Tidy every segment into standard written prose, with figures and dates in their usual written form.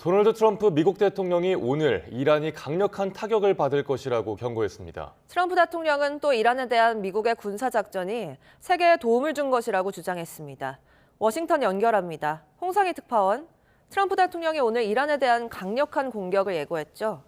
도널드 트럼프 미국 대통령이 오늘 이란이 강력한 타격을 받을 것이라고 경고했습니다. 트럼프 대통령은 또 이란에 대한 미국의 군사작전이 세계에 도움을 준 것이라고 주장했습니다. 워싱턴 연결합니다. 홍상희 특파원, 트럼프 대통령이 오늘 이란에 대한 강력한 공격을 예고했죠.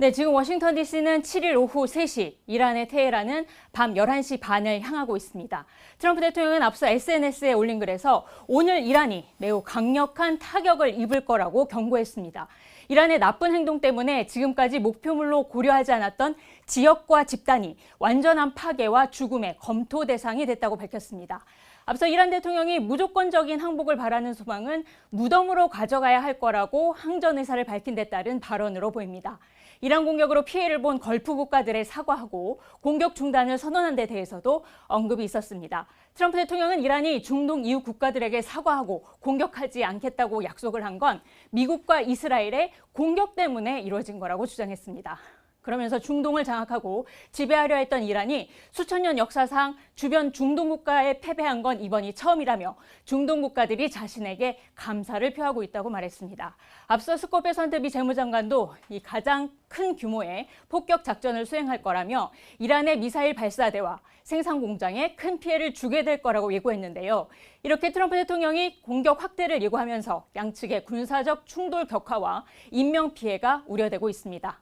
네, 지금 워싱턴 DC는 7일 오후 3시, 이란의 테헤란은 밤 11시 반을 향하고 있습니다. 트럼프 대통령은 앞서 SNS에 올린 글에서 오늘 이란이 매우 강력한 타격을 입을 거라고 경고했습니다. 이란의 나쁜 행동 때문에 지금까지 목표물로 고려하지 않았던 지역과 집단이 완전한 파괴와 죽음의 검토 대상이 됐다고 밝혔습니다. 앞서 이란 대통령이 무조건적인 항복을 바라는 소망은 무덤으로 가져가야 할 거라고 항전 의사를 밝힌 데 따른 발언으로 보입니다. 이란 공격으로 피해를 본 걸프 국가들에 사과하고 공격 중단을 선언한 데 대해서도 언급이 있었습니다. 트럼프 대통령은 이란이 중동 이웃 국가들에게 사과하고 공격하지 않겠다고 약속을 한 건 미국과 이스라엘의 공격 때문에 이루어진 거라고 주장했습니다. 그러면서 중동을 장악하고 지배하려 했던 이란이 수천 년 역사상 주변 중동 국가에 패배한 건 이번이 처음이라며 중동 국가들이 자신에게 감사를 표하고 있다고 말했습니다. 앞서 스콧 베선트 미 재무장관도 이 가장 큰 규모의 폭격 작전을 수행할 거라며 이란의 미사일 발사대와 생산 공장에 큰 피해를 주게 될 거라고 예고했는데요. 이렇게 트럼프 대통령이 공격 확대를 예고하면서 양측의 군사적 충돌 격화와 인명 피해가 우려되고 있습니다.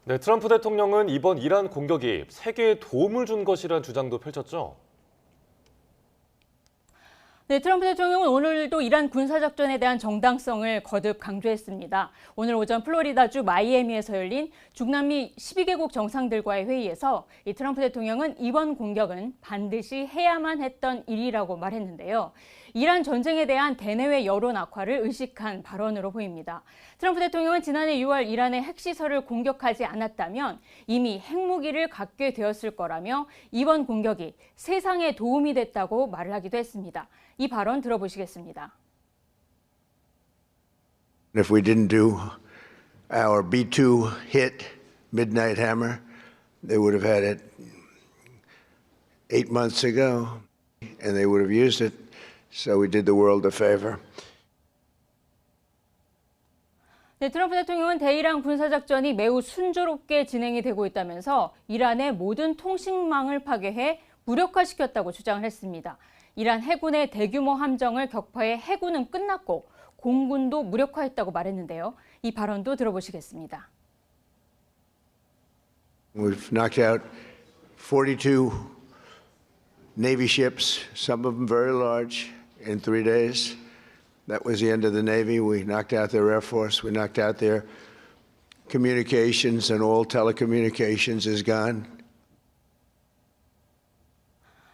네, 트럼프 대통령은 이번 이란 공격이 세계에 도움을 준 것이라는 주장도 펼쳤죠. 네, 트럼프 대통령은 오늘도 이란 군사작전에 대한 정당성을 거듭 강조했습니다. 오늘 오전 플로리다주 마이애미에서 열린 중남미 12개국 정상들과의 회의에서 이 트럼프 대통령은 이번 공격은 반드시 해야만 했던 일이라고 말했는데요. 이란 전쟁에 대한 대내외 여론 악화를 의식한 발언으로 보입니다. 트럼프 대통령은 지난해 6월 이란의 핵시설을 공격하지 않았다면 이미 핵무기를 갖게 되었을 거라며 이번 공격이 세상에 도움이 됐다고 말을 하기도 했습니다. 이 발언 들어보시겠습니다. If we didn't do our B-2 hit, Midnight Hammer, they would have had it 8 months ago, and they would have used it. So we did the world a favor. 네, 트럼프 대통령은 대이란 군사작전이 매우 순조롭게 진행이 되고 있다면서 이란의 모든 통신망을 파괴해 무력화시켰다고 주장을 했습니다. 이란 해군의 대규모 함정을 격파해 해군은 끝났고 공군도 무력화했다고 말했는데요. 이 발언도 들어보시겠습니다. We've knocked out 42 Navy ships, some of them very large, in 3 days. That was the end of the Navy. We knocked out their Air Force. We knocked out their communications, and all telecommunications is gone.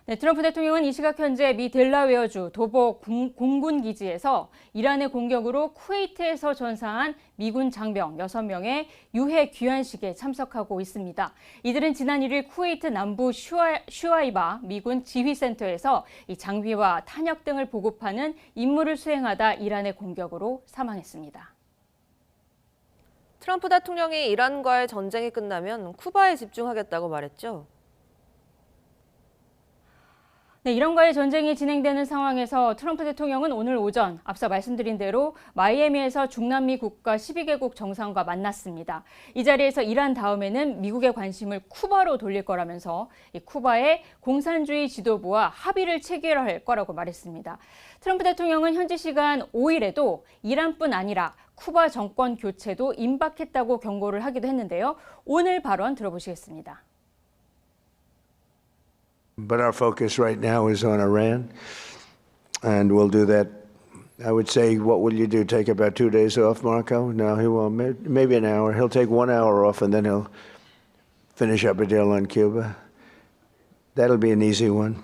네, 트럼프 대통령은 이 시각 현재 미 델라웨어주 도보 공군 기지에서 이란의 공격으로 쿠웨이트에서 전사한 미군 장병 6명의 유해 귀환식에 참석하고 있습니다. 이들은 지난 1일 쿠웨이트 남부 슈아이바 미군 지휘센터에서 이 장비와 탄약 등을 보급하는 임무를 수행하다 이란의 공격으로 사망했습니다. 트럼프 대통령이 이란과의 전쟁이 끝나면 쿠바에 집중하겠다고 말했죠. 네, 이란과의 전쟁이 진행되는 상황에서 트럼프 대통령은 오늘 오전 앞서 말씀드린 대로 마이애미에서 중남미 국가 12개국 정상과 만났습니다. 이 자리에서 이란 다음에는 미국의 관심을 쿠바로 돌릴 거라면서 이 쿠바의 공산주의 지도부와 합의를 체결할 거라고 말했습니다. 트럼프 대통령은 현지 시간 5일에도 이란뿐 아니라 쿠바 정권 교체도 임박했다고 경고를 하기도 했는데요. 오늘 발언 들어보시겠습니다. But our focus right now is on Iran, and we'll do that. I would say, what will you do? Take about 2 days off, Marco? No, he won't. Maybe an hour. He'll take 1 hour off, and then he'll finish up a deal on Cuba. That'll be an easy one.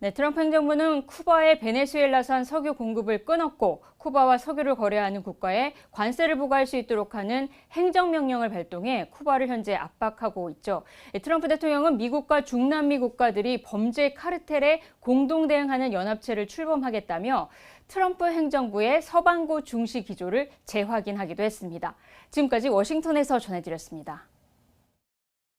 네, 트럼프 행정부는 쿠바의 베네수엘라산 석유 공급을 끊었고 쿠바와 석유를 거래하는 국가에 관세를 부과할 수 있도록 하는 행정명령을 발동해 쿠바를 현재 압박하고 있죠. 트럼프 대통령은 미국과 중남미 국가들이 범죄 카르텔에 공동 대응하는 연합체를 출범하겠다며 트럼프 행정부의 서반구 중시 기조를 재확인하기도 했습니다. 지금까지 워싱턴에서 전해드렸습니다.